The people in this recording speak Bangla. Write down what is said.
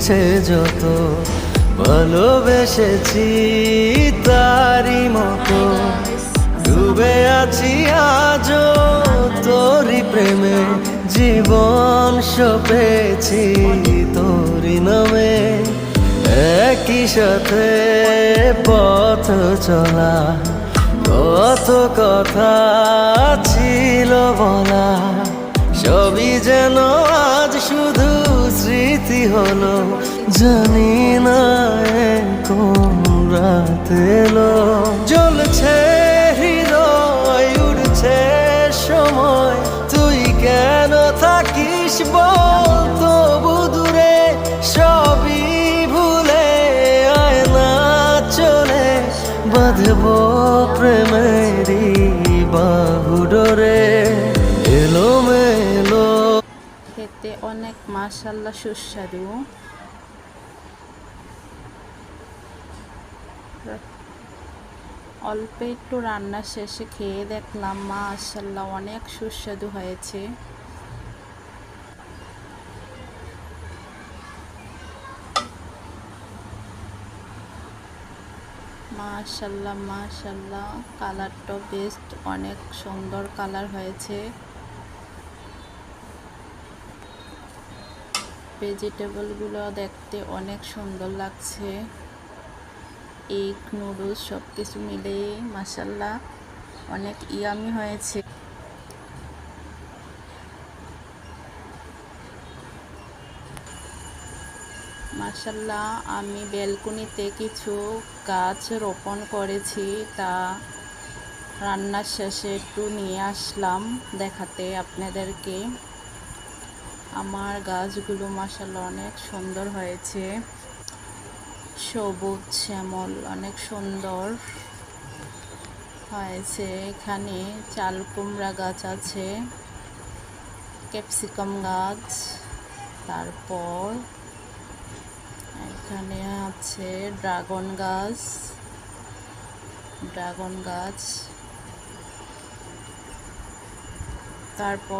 ঘুরছে যত, ভালোবেসেছি তারি মতো, ডুবে আছি আজও তোরি প্রেমে, জীবন সপেছি তোরি নামে। একই সাথে পথ চলা, কত কথা ছিল বলা, সবই যেন আজ শুধু স্মৃতি হলো। জানি না কোন রাত এলো, জ্বলছে হৃদয়, উড়ছে সময়, তুই কেন থাকিস বল তবু দূরে, সবই ভুলে আয় না চলে, বাঁধব প্রেমেরই বাহুডোরে এলোমেলো। খেতে অনেক মাশাআল্লাহ সুস্বাদু। অল্প একটু রান্না শেষে খেয়ে দেখলাম মাশাআল্লাহ অনেক সুস্বাদু হয়েছে। মাশাআল্লাহ মাশাআল্লাহ, কালারটা বেস্ট, অনেক সুন্দর কালার হয়েছে। ভেজিটেবলগুলো দেখতে অনেক সুন্দর লাগছে। এগ নুডলস সব কিছু মিলে মাশাআল্লাহ অনেক ইয়ামি হয়েছে। মাশাআল্লাহ আমি ব্যালকনিতে কিছু গাছ রোপণ করেছি, তা রান্নার শেষে একটু নিয়ে আসলাম দেখাতে আপনাদেরকে। আমার গাছগুলো মাশাআল্লাহ অনেক সুন্দর হয়েছে, সবুজ শ্যামল অনেক সুন্দর হয়েছে। এখানে চাল কুমড়া গাছ আছে, ক্যাপসিকাম গাছ, তারপর এখানে আছে ড্রাগন গাছ, তারপর